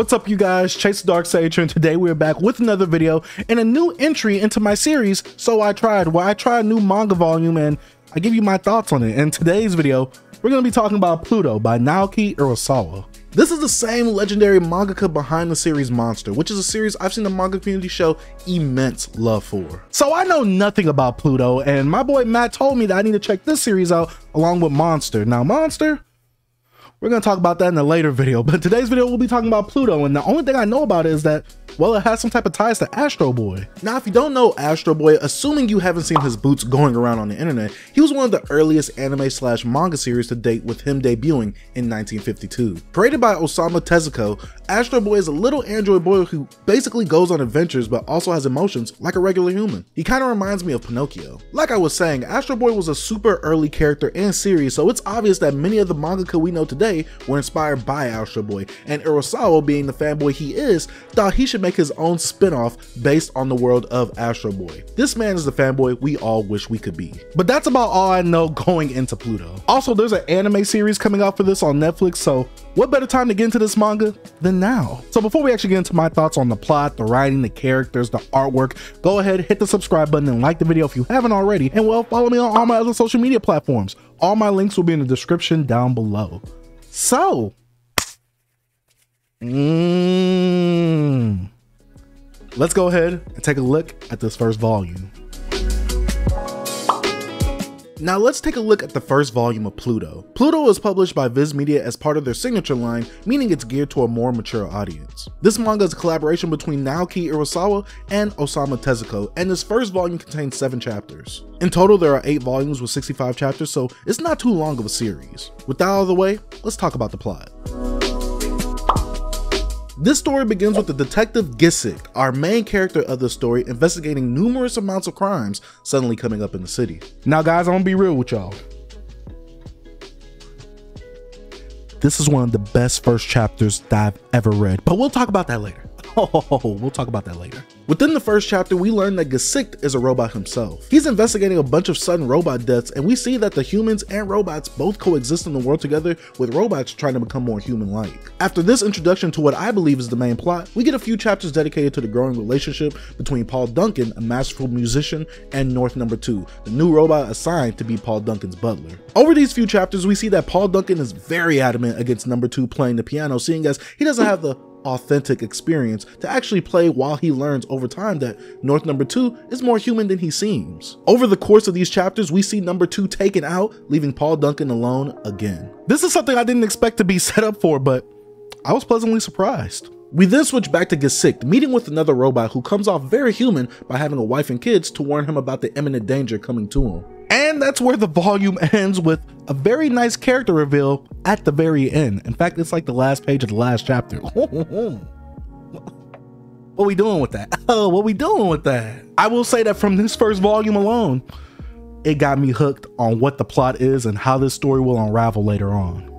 What's up, you guys? Chase the Dark Sage, and today we're back with another video and a new entry into my series, So I Tried, where I try a new manga volume and I give you my thoughts on it. In today's video, we're going to be talking about Pluto by Naoki Urasawa. This is the same legendary mangaka behind the series Monster, which is a series I've seen the manga community show immense love for. So I know nothing about Pluto, and my boy Matt told me that I need to check this series out along with Monster. Now Monster, we're going to talk about that in a later video, but today's video we'll be talking about Pluto, and the only thing I know about it is that, well, it has some type of ties to Astro Boy. Now, if you don't know Astro Boy, assuming you haven't seen his boots going around on the internet, he was one of the earliest anime/manga series to date, with him debuting in 1952. Created by Osamu Tezuka, Astro Boy is a little android boy who basically goes on adventures but also has emotions like a regular human. He kind of reminds me of Pinocchio. Like I was saying, Astro Boy was a super early character and series, so it's obvious that many of the mangaka we know today were inspired by Astro Boy, and Urasawa, being the fanboy he is, thought he should make his own spin-off based on the world of Astro Boy. This man is the fanboy we all wish we could be. But that's about all I know going into Pluto. Also, there's an anime series coming out for this on Netflix, so what better time to get into this manga than now? So before we actually get into my thoughts on the plot, the writing, the characters, the artwork, go ahead, hit the subscribe button and like the video if you haven't already, and well, follow me on all my other social media platforms. All my links will be in the description down below. So, let's go ahead and take a look at this first volume. Now let's take a look at the first volume of Pluto. Pluto is published by Viz Media as part of their signature line, meaning it's geared to a more mature audience. This manga is a collaboration between Naoki Urasawa and Osamu Tezuka, and this first volume contains 7 chapters. In total, there are 8 volumes with 65 chapters, so it's not too long of a series. With that out of the way, let's talk about the plot. This story begins with the detective Gesicht, our main character of the story, investigating numerous amounts of crimes suddenly coming up in the city. Now guys, I'm gonna be real with y'all. This is one of the best first chapters that I've ever read, but we'll talk about that later. We'll talk about that later. Within the first chapter, we learn that Gesicht is a robot himself. He's investigating a bunch of sudden robot deaths, and we see that the humans and robots both coexist in the world together, with robots trying to become more human-like. After this introduction to what I believe is the main plot, we get a few chapters dedicated to the growing relationship between Paul Duncan, a masterful musician, and North No. 2, the new robot assigned to be Paul Duncan's butler. Over these few chapters, we see that Paul Duncan is very adamant against No. 2 playing the piano, seeing as he doesn't have the authentic experience to actually play, while he learns over time that North No. 2 is more human than he seems. Over the course of these chapters, we see No. 2 taken out, leaving Paul Duncan alone again. This is something I didn't expect to be set up for, but I was pleasantly surprised. We then switch back to Gesicht, meeting with another robot who comes off very human by having a wife and kids to warn him about the imminent danger coming to him. And that's where the volume ends, with a very nice character reveal at the very end. In fact, it's like the last page of the last chapter. What we doing with that? Oh, what we doing with that? I will say that from this first volume alone, it got me hooked on what the plot is and how this story will unravel later on.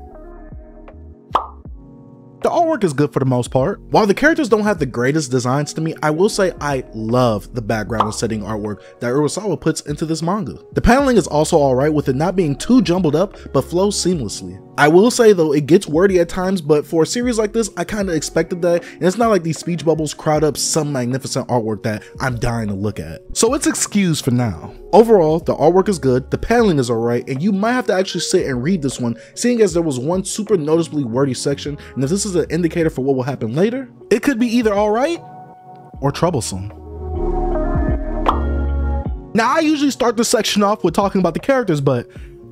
The artwork is good for the most part. While the characters don't have the greatest designs to me, I will say I love the background and setting artwork that Urasawa puts into this manga. The paneling is also alright, with it not being too jumbled up, but flows seamlessly. I will say though, it gets wordy at times, but for a series like this, I kind of expected that, and it's not like these speech bubbles crowd up some magnificent artwork that I'm dying to look at. So it's excused for now. Overall, the artwork is good, the paneling is alright, and you might have to actually sit and read this one, seeing as there was one super noticeably wordy section, and if this is an indicator for what will happen later, it could be either alright or troublesome. Now, I usually start this section off with talking about the characters, but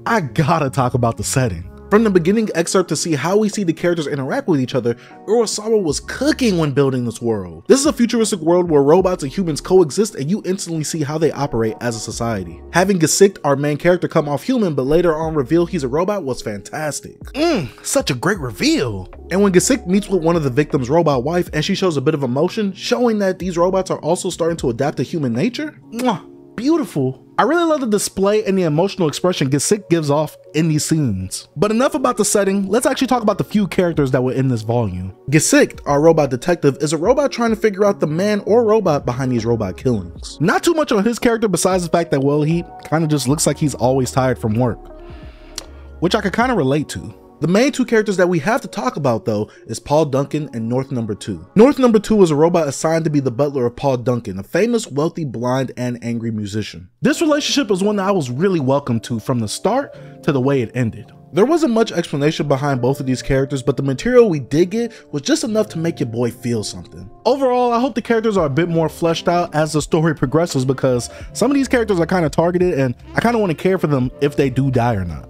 I gotta talk about the setting. From the beginning excerpt to see how we see the characters interact with each other, Urasawa was cooking when building this world. This is a futuristic world where robots and humans coexist, and you instantly see how they operate as a society. Having Gesicht, our main character, come off human but later on reveal he's a robot was fantastic. Such a great reveal. And when Gesicht meets with one of the victim's robot wife and she shows a bit of emotion, showing that these robots are also starting to adapt to human nature, beautiful. I really love the display and the emotional expression Gesicht gives off in these scenes. But enough about the setting, let's actually talk about the few characters that were in this volume. Gesicht, our robot detective, is a robot trying to figure out the man or robot behind these robot killings. Not too much on his character besides the fact that, well, he kind of just looks like he's always tired from work, which I could kind of relate to. The main two characters that we have to talk about though is Paul Duncan and North Number 2. North Number 2 was a robot assigned to be the butler of Paul Duncan, a famous, wealthy, blind, and angry musician. This relationship was one that I was really welcome to from the start to the way it ended. There wasn't much explanation behind both of these characters, but the material we did get was just enough to make your boy feel something. Overall, I hope the characters are a bit more fleshed out as the story progresses, because some of these characters are kind of targeted and I kind of want to care for them if they do die or not.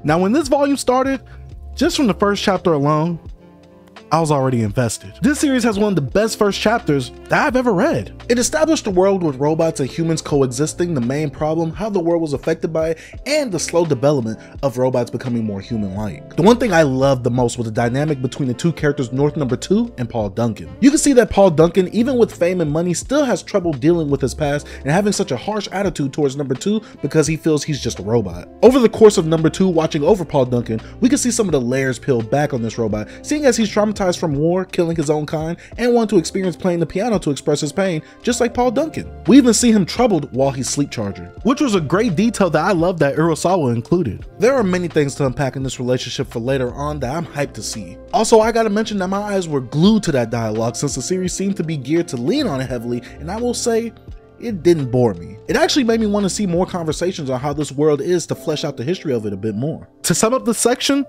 Now, when this volume started, just from the first chapter alone, I was already invested. This series has one of the best first chapters that I've ever read. It established a world with robots and humans coexisting, the main problem, how the world was affected by it, and the slow development of robots becoming more human-like. The one thing I loved the most was the dynamic between the two characters North Number 2 and Paul Duncan. You can see that Paul Duncan, even with fame and money, still has trouble dealing with his past and having such a harsh attitude towards Number 2 because he feels he's just a robot. Over the course of Number 2 watching over Paul Duncan, we can see some of the layers peeled back on this robot, seeing as he's traumatized from war, killing his own kind, and wanting to experience playing the piano to express his pain, just like Paul Duncan. We even see him troubled while he's sleep charging, which was a great detail that I love that Urasawa included. There are many things to unpack in this relationship for later on that I'm hyped to see. Also, I gotta mention that my eyes were glued to that dialogue since the series seemed to be geared to lean on it heavily, and I will say, it didn't bore me. It actually made me want to see more conversations on how this world is to flesh out the history of it a bit more. To sum up this section,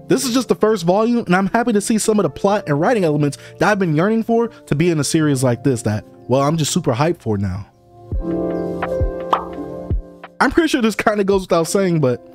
this is just the first volume, and I'm happy to see some of the plot and writing elements that I've been yearning for to be in a series like this that, well, I'm just super hyped for now. I'm pretty sure this kind of goes without saying, but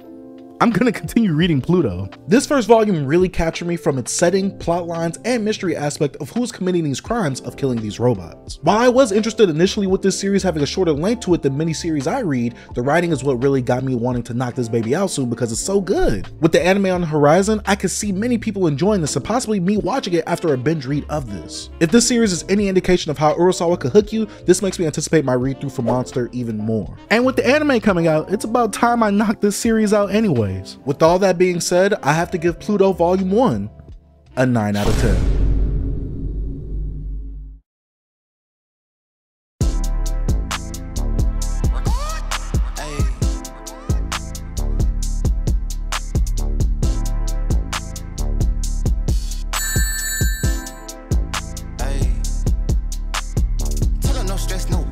I'm gonna continue reading Pluto. This first volume really captured me from its setting, plot lines, and mystery aspect of who's committing these crimes of killing these robots. While I was interested initially with this series having a shorter length to it than many series I read, the writing is what really got me wanting to knock this baby out soon because it's so good. With the anime on the horizon, I could see many people enjoying this and possibly me watching it after a binge read of this. If this series is any indication of how Urasawa could hook you, this makes me anticipate my read through for Monster even more. And with the anime coming out, it's about time I knock this series out anyway. With all that being said, I have to give Pluto Volume 1 a 9 out of 10. Tell her no stress, no